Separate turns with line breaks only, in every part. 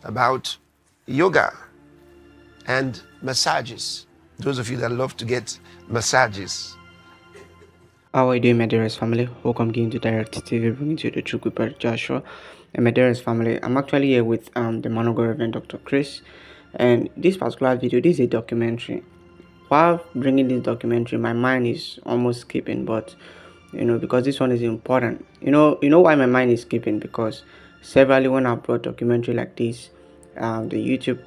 about yoga and massages. Those of you that love to get massages.
How are you doing, my dearest family? Welcome again to Direct TV, bringing to you the True Cooper Joshua. And my dearest family, I'm actually here with the man of God, Reverend Dr. Chris. And this particular video, this is a documentary. While bringing this documentary, my mind is almost skipping, but because this one is important. You know why my mind is skipping? Because severally when I brought documentary like this, the YouTube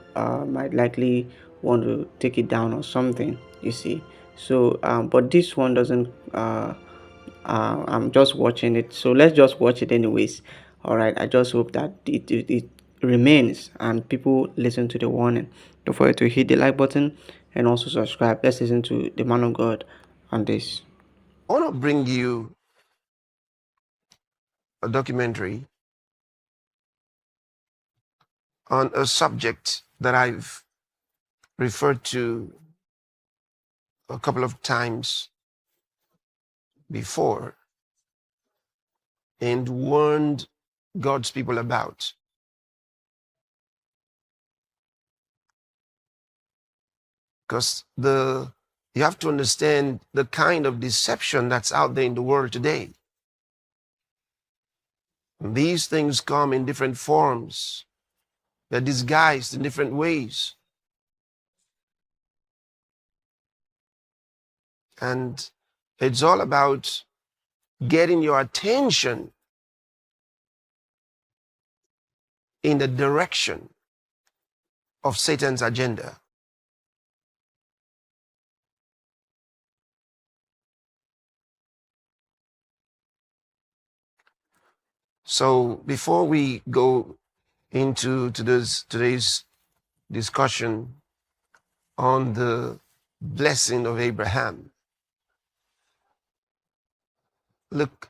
might likely want to take it down or something. You see, so but this one doesn't. I'm just watching it, so let's just watch it anyways. All right. I just hope that it remains and people listen to the warning. Don't forget to hit the like button and also subscribe. Let's listen to the man of God on this.
I want to bring you a documentary on a subject that I've referred to a couple of times before and warned God's people about. Because you have to understand the kind of deception that's out there in the world today. These things come in different forms. They're disguised in different ways. And it's all about getting your attention in the direction of Satan's agenda. So before we go into today's discussion on the blessing of Abraham, look,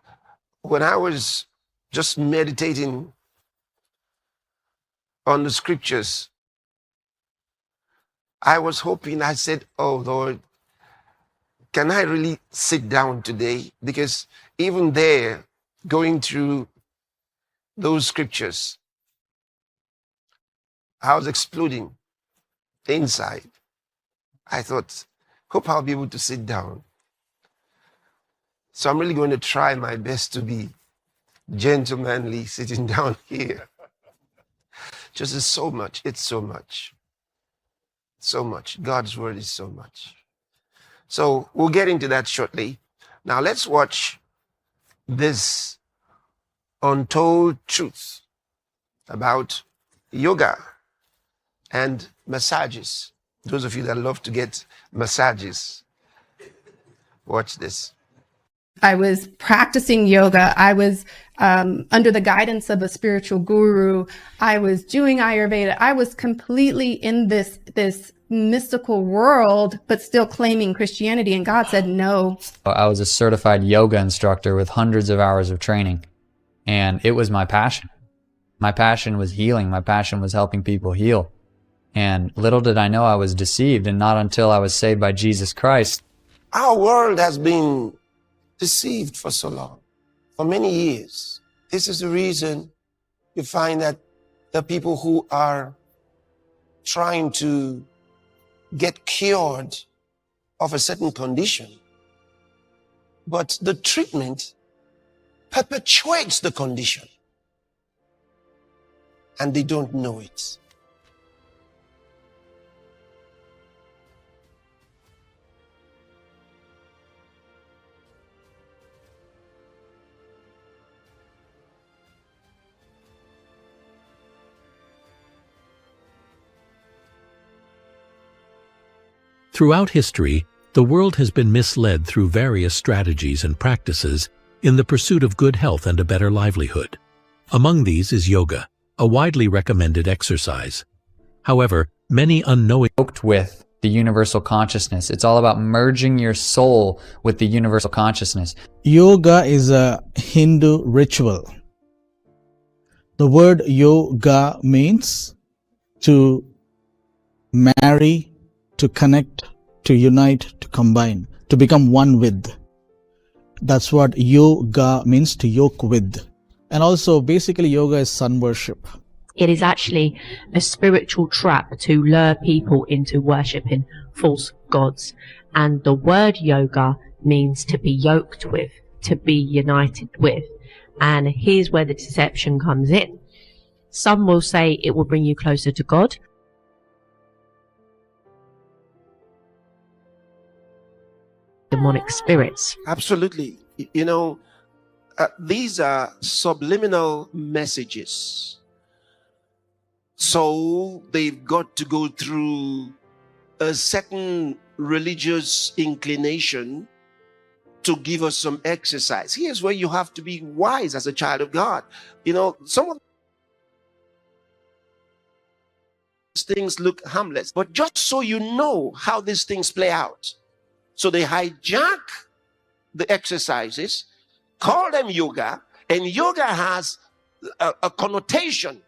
when I was just meditating on the scriptures, I was hoping, I said, oh Lord, can I really sit down today? Because even there, going through those scriptures, I was exploding inside. I thought, hope I'll be able to sit down. So I'm really going to try my best to be gentlemanly sitting down here. Just it's so much. It's so much. So much. God's word is so much. So we'll get into that shortly. Now let's watch this untold truth about yoga and massages. Those of you that love to get massages, watch this.
I was practicing yoga. I was under the guidance of a spiritual guru. I was doing Ayurveda. I was completely in this mystical world, but still claiming Christianity. And God said no.
I was a certified yoga instructor with hundreds of hours of training. And it was my passion. My passion was healing. My passion was helping people heal. And little did I know I was deceived, and not until I was saved by Jesus Christ.
Our world has been deceived for so long, for many years. This is the reason you find that the people who are trying to get cured of a certain condition, but the treatment perpetuates the condition, and they don't know it.
Throughout history, the world has been misled through various strategies and practices in the pursuit of good health and a better livelihood. Among these is yoga, a widely recommended exercise. However, many unknowingly
With the universal consciousness. It's all about merging your soul with the universal consciousness.
Yoga is a Hindu ritual. The word yoga means to marry, to connect, to unite, to combine, to become one with. That's what yoga means, to yoke with. And also basically yoga is sun worship.
It is actually a spiritual trap to lure people into worshipping false gods. And the word yoga means to be yoked with, to be united with. And here's where the deception comes in. Some will say it will bring you closer to God. Demonic spirits.
Absolutely. You know, these are subliminal messages. So they've got to go through a certain religious inclination to give us some exercise. Here's where you have to be wise as a child of God. You know, some of these things look harmless, but just so you know how these things play out. So they hijack the exercises, call them yoga, and yoga has a connotation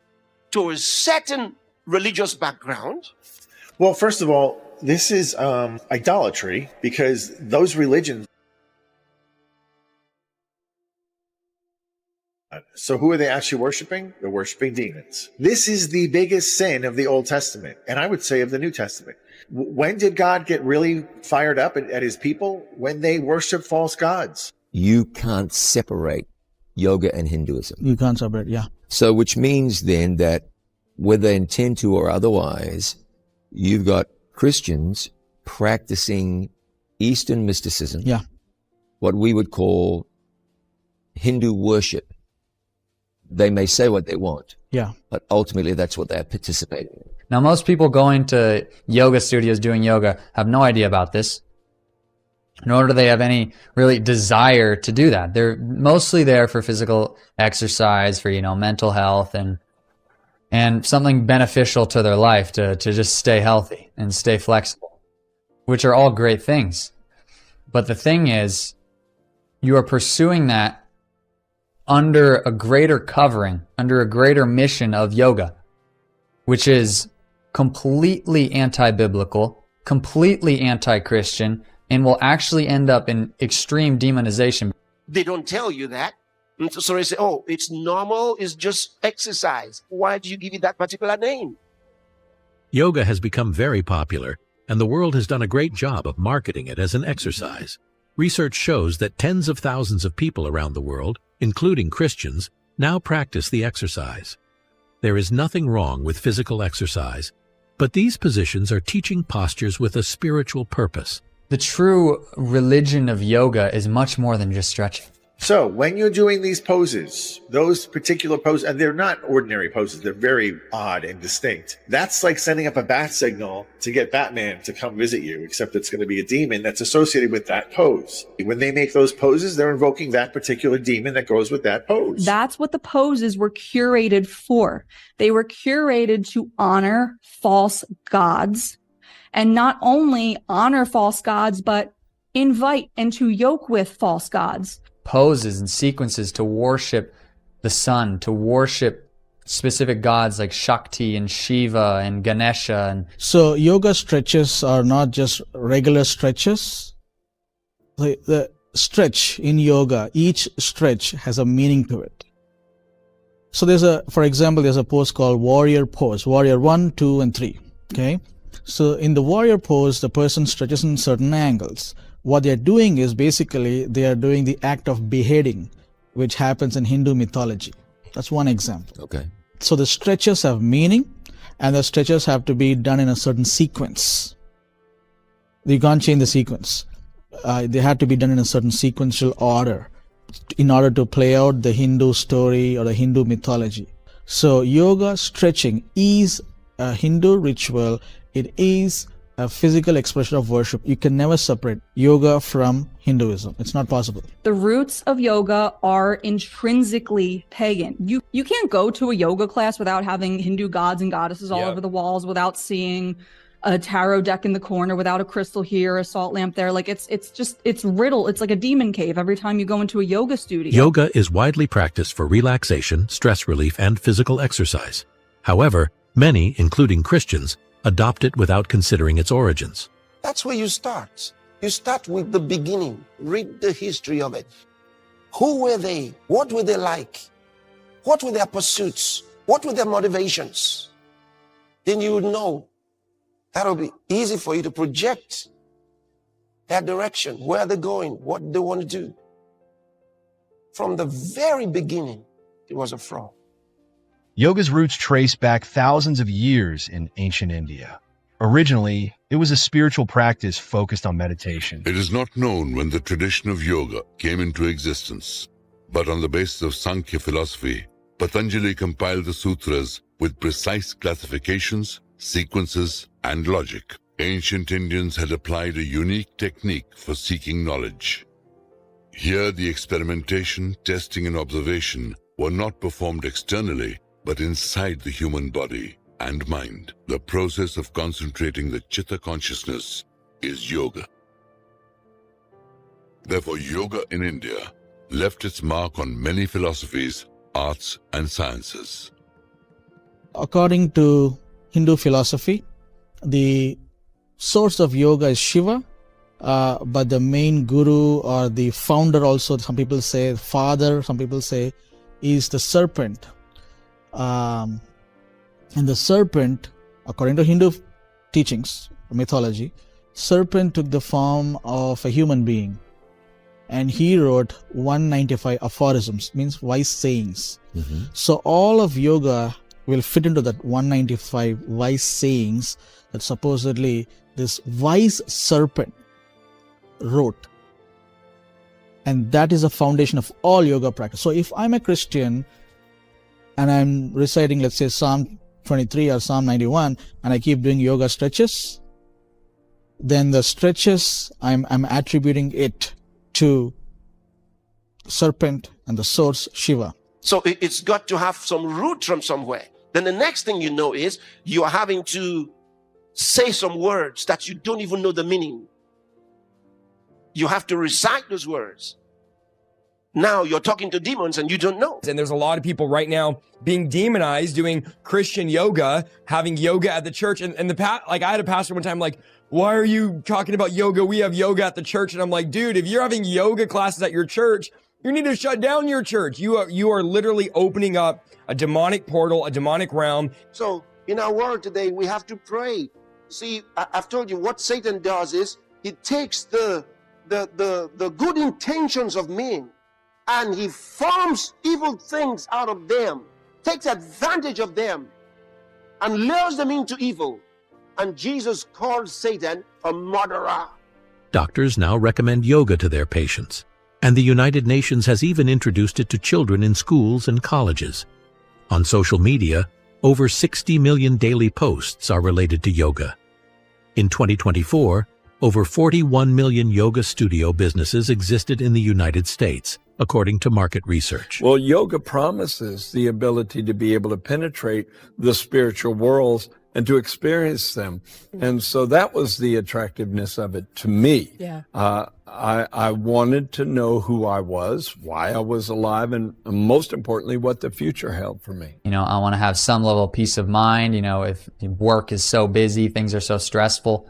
to a certain religious background.
Well, first of all, this is idolatry, because those religions. So who are they actually worshiping? They're worshiping demons. This is the biggest sin of the Old Testament, and I would say of the New Testament. When did God get really fired up at his people? When they worship false gods.
You can't separate yoga and Hinduism.
You can't separate, yeah.
So which means then that whether they intend to or otherwise, you've got Christians practicing Eastern mysticism.
Yeah.
What we would call Hindu worship. They may say what they want.
Yeah.
But ultimately that's what they're participating in.
Now, most people going to yoga studios doing yoga have no idea about this, nor do they have any really desire to do that. They're mostly there for physical exercise, for, mental health and something beneficial to their life to just stay healthy and stay flexible, which are all great things. But the thing is, you are pursuing that under a greater covering, under a greater mission of yoga, which is completely anti-biblical, completely anti-Christian, and will actually end up in extreme demonization.
They don't tell you that. So they say, oh, it's normal, it's just exercise. Why do you give it that particular name?
Yoga has become very popular, and the world has done a great job of marketing it as an exercise. Research shows that tens of thousands of people around the world, including Christians, now practice the exercise. There is nothing wrong with physical exercise, but these positions are teaching postures with a spiritual purpose.
The true religion of yoga is much more than just stretching.
So when you're doing these poses, those particular poses, and they're not ordinary poses, they're very odd and distinct. That's like sending up a bat signal to get Batman to come visit you, except it's going to be a demon that's associated with that pose. When they make those poses, they're invoking that particular demon that goes with that pose.
That's what the poses were curated for. They were curated to honor false gods, and not only honor false gods, but invite and to yoke with false gods.
Poses and sequences to worship the sun, to worship specific gods like Shakti and Shiva and Ganesha.
So yoga stretches are not just regular stretches. The stretch in yoga, each stretch has a meaning to it. So for example, there's a pose called warrior pose, warrior 1, 2, and 3. Okay. So in the warrior pose, the person stretches in certain angles. What they're doing is basically they are doing the act of beheading, which happens in Hindu mythology. That's one example.
Okay.
So the stretches have meaning, and the stretches have to be done in a certain sequence. You can't change the sequence. They have to be done in a certain sequential order in order to play out the Hindu story or the Hindu mythology. So yoga stretching is a Hindu ritual. It is a physical expression of worship. You can never separate yoga from Hinduism. It's not possible.
The roots of yoga are intrinsically pagan. You can't go to a yoga class without having Hindu gods and goddesses all over the walls, without seeing a tarot deck in the corner, without a crystal here, a salt lamp there. Like it's riddled. It's like a demon cave every time you go into a yoga studio.
Yoga is widely practiced for relaxation, stress relief, and physical exercise. However, many, including Christians, adopt it without considering its origins.
That's where you start. You start with the beginning. Read the history of it. Who were they? What were they like? What were their pursuits? What were their motivations? Then you would know. That'll be easy for you to project that direction, where they're going, what they want to do. From the very beginning, it was a fraud.
Yoga's roots trace back thousands of years in ancient India. Originally, it was a spiritual practice focused on meditation.
It is not known when the tradition of yoga came into existence, but on the basis of Sankhya philosophy, Patanjali compiled the sutras with precise classifications, sequences, and logic. Ancient Indians had applied a unique technique for seeking knowledge. Here, the experimentation, testing, and observation were not performed externally, but inside the human body and mind. The process of concentrating the Chitta consciousness is yoga. Therefore, yoga in India left its mark on many philosophies, arts, and sciences.
According to Hindu philosophy, the source of yoga is Shiva, but the main guru or the founder also, some people say father, some people say is the serpent. And the serpent, according to Hindu teachings, mythology, serpent took the form of a human being. And he wrote 195 aphorisms, means wise sayings. So all of yoga will fit into that 195 wise sayings that supposedly this wise serpent wrote. And that is the foundation of all yoga practice. So if I'm a Christian and I'm reciting, let's say, Psalm 23 or Psalm 91, and I keep doing yoga stretches, then the stretches, I'm attributing it to serpent and the source Shiva.
So it's got to have some root from somewhere. Then the next thing you know is you are having to say some words that you don't even know the meaning. You have to recite those words. Now you're talking to demons and you don't know.
And there's a lot of people right now being demonized, doing Christian yoga, having yoga at the church. And I had a pastor one time like, why are you talking about yoga? We have yoga at the church. And I'm like, dude, if you're having yoga classes at your church, you need to shut down your church. You are literally opening up a demonic portal, a demonic realm.
So in our world today, we have to pray. See, I've told you what Satan does is he takes the good intentions of men and he forms evil things out of them, takes advantage of them and lures them into evil. And Jesus called Satan a murderer.
Doctors now recommend yoga to their patients, and the United Nations has even introduced it to children in schools and colleges. On social media, over 60 million daily posts are related to yoga. In 2024, over 41 million yoga studio businesses existed in the United States, according to market research.
Well, yoga promises the ability to be able to penetrate the spiritual worlds and to experience them. And so that was the attractiveness of it to me.
Yeah.
I wanted to know who I was, why I was alive, and most importantly, what the future held for me.
You know, I want to have some level of peace of mind, you know, if work is so busy, things are so stressful.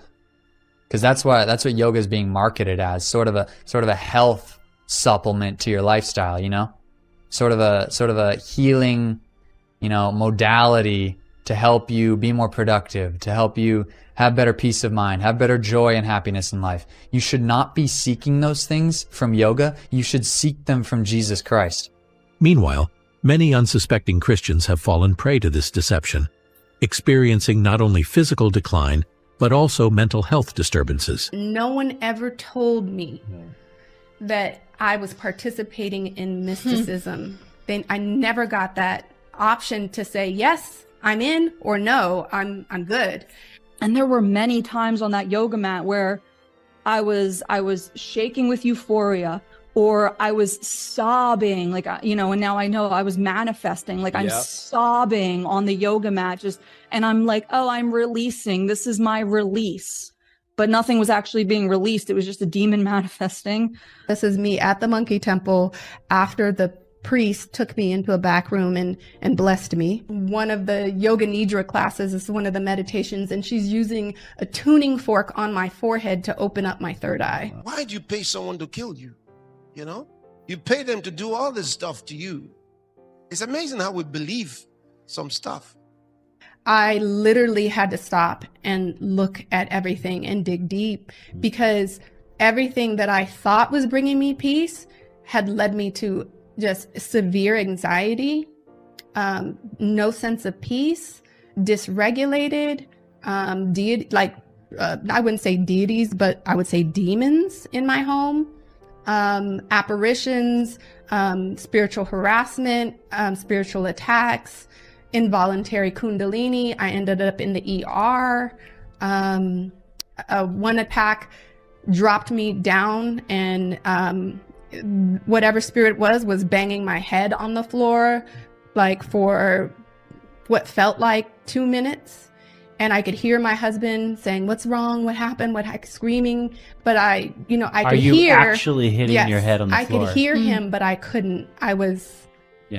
Because that's what yoga is being marketed as, sort of a health supplement to your lifestyle, you know? Sort of a healing, you know, modality to help you be more productive, to help you have better peace of mind, have better joy and happiness in life. You should not be seeking those things from yoga. You should seek them from Jesus Christ.
Meanwhile, many unsuspecting Christians have fallen prey to this deception, experiencing not only physical decline, but also mental health disturbances.
No one ever told me that I was participating in mysticism. I never got that option to say, yes, I'm in, or no, I'm good.
And there were many times on that yoga mat where I was shaking with euphoria, or I was sobbing, like, you know, and now I know I was manifesting, like I'm sobbing on the yoga mat and I'm like, oh, I'm releasing. This is my release. But nothing was actually being released. It was just a demon manifesting.
This is me at the monkey temple after the priest took me into a back room and blessed me. One of the yoga nidra classes is one of the meditations, and she's using a tuning fork on my forehead to open up my third eye.
Why do you pay someone to kill you? You know, you pay them to do all this stuff to you. It's amazing how we believe some stuff.
I literally had to stop and look at everything and dig deep, because everything that I thought was bringing me peace had led me to just severe anxiety, no sense of peace, dysregulated, I wouldn't say deities, but I would say demons in my home, apparitions, spiritual harassment, spiritual attacks, involuntary kundalini. I ended up in the ER. One attack dropped me down, and whatever spirit was banging my head on the floor, like for what felt like 2 minutes. And I could hear my husband saying, "What's wrong? What happened?" screaming. But I could hear.
Are you actually hitting your head on the floor?
I could hear him, but I couldn't. I was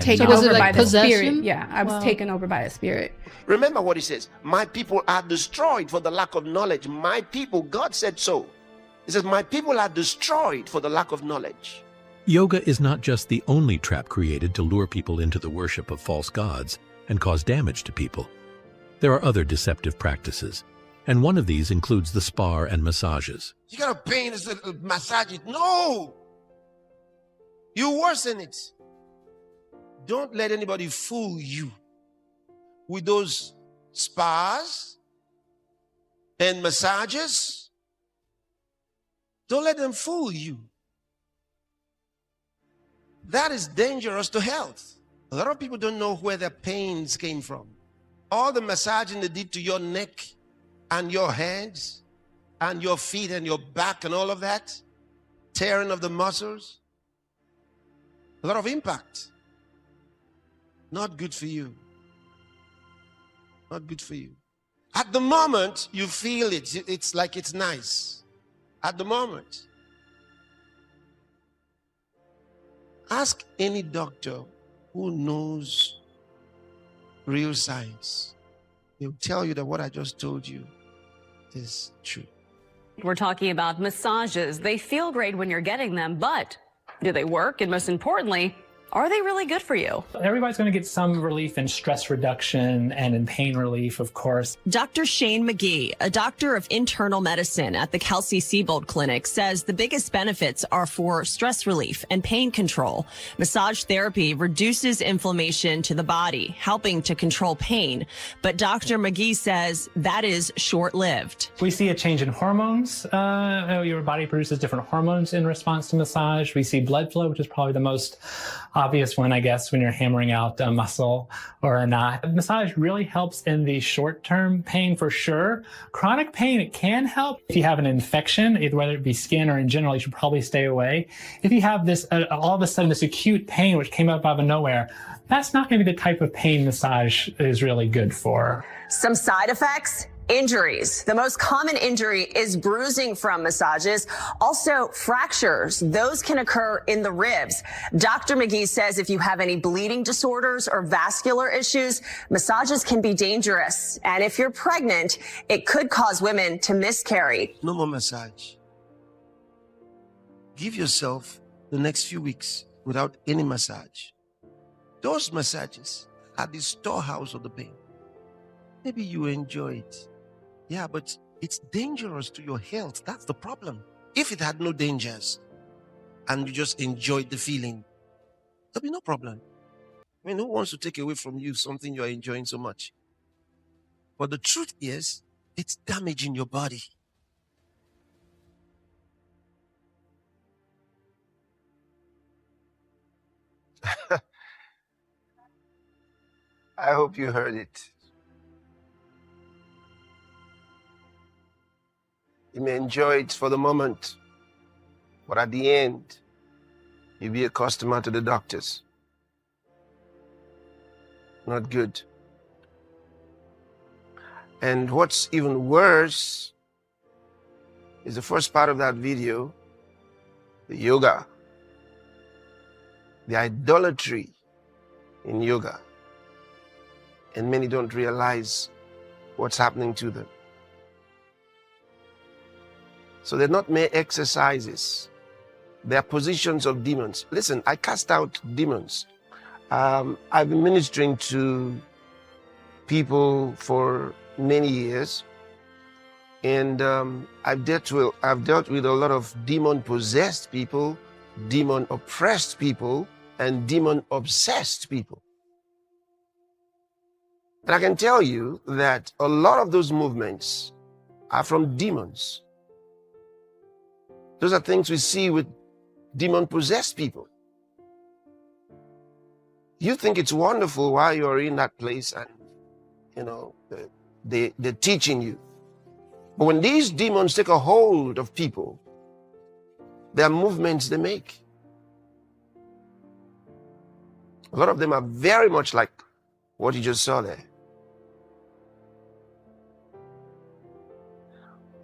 taken
was
over
it like
by the
possession?
spirit. Yeah, I was taken over by a spirit.
Remember what he says, my people are destroyed for the lack of knowledge. My people, God said so. He says, my people are destroyed for the lack of knowledge.
Yoga is not just the only trap created to lure people into the worship of false gods and cause damage to people. There are other deceptive practices, and one of these includes the spa and massages.
You got to pain this, massage it. No! You worsen it. Don't let anybody fool you with those spas and massages. Don't let them fool you. That is dangerous to health. A lot of people don't know where their pains came from. All the massaging they did to your neck and your hands and your feet and your back and all of that, tearing of the muscles, a lot of impact. Not good for you. Not good for you. At the moment, you feel it. It's like it's nice. At the moment. Ask any doctor who knows real science. He'll tell you that what I just told you is true.
We're talking about massages. They feel great when you're getting them, but do they work? And most importantly, are they really good for you?
Everybody's going to get some relief in stress reduction and in pain relief, of course.
Dr. Shane McGee, a doctor of internal medicine at the Kelsey-Seybold Clinic, says the biggest benefits are for stress relief and pain control. Massage therapy reduces inflammation to the body, helping to control pain. But Dr. McGee says that is short-lived.
We see a change in hormones. Your body produces different hormones in response to massage. We see blood flow, which is probably the most obvious one, I guess, when you're hammering out a muscle or a knot. Massage really helps in the short-term pain for sure. Chronic pain, it can help. If you have an infection, whether it be skin or in general, you should probably stay away. If you have this, all of a sudden, this acute pain which came up out of nowhere, that's not going to be the type of pain massage is really good for.
Some side effects? Injuries. The most common injury is bruising from massages. Also, fractures. Those can occur in the ribs. Dr. McGee says if you have any bleeding disorders or vascular issues, massages can be dangerous. And if you're pregnant, it could cause women to miscarry.
No more massage. Give yourself the next few weeks without any massage. Those massages are the storehouse of the pain. Maybe you enjoy it. Yeah, but it's dangerous to your health. That's the problem. If it had no dangers and you just enjoyed the feeling, there'll be no problem. I mean, who wants to take away from you something you're enjoying so much? But the truth is, it's damaging your body. I hope you heard it. You may enjoy it for the moment, but at the end, you'll be a customer to the doctors. Not good. And what's even worse is the first part of that video, the yoga, the idolatry in yoga. And many don't realize what's happening to them. So they're not mere exercises. They're positions of demons. Listen, I cast out demons. I've been ministering to people for many years, and I've dealt with a lot of demon-possessed people, demon-oppressed people, and demon-obsessed people. And I can tell you that a lot of those movements are from demons. Those are things we see with demon-possessed people. You think it's wonderful while you're in that place and, you know, they're teaching you. But when these demons take a hold of people, there are movements they make. A lot of them are very much like what you just saw there.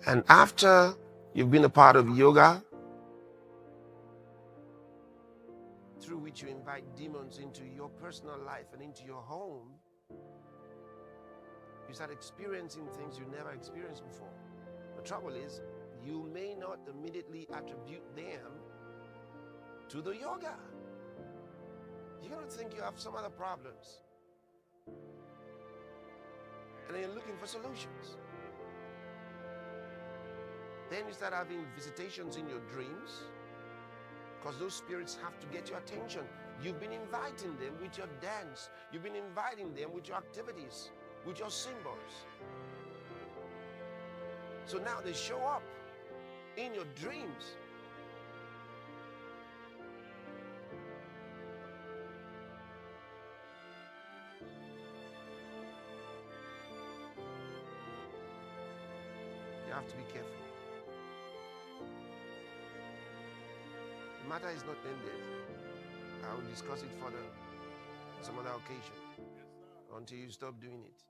And after you've been a part of yoga, through which you invite demons into your personal life and into your home, you start experiencing things you never experienced before. The trouble is, you may not immediately attribute them to the yoga. You're going to think you have some other problems. And then you're looking for solutions. Then you start having visitations in your dreams, because those spirits have to get your attention. You've been inviting them with your dance. You've been inviting them with your activities, with your symbols. So now they show up in your dreams. You have to be careful. The matter is not ended. I will discuss it further some other occasion until you stop doing it.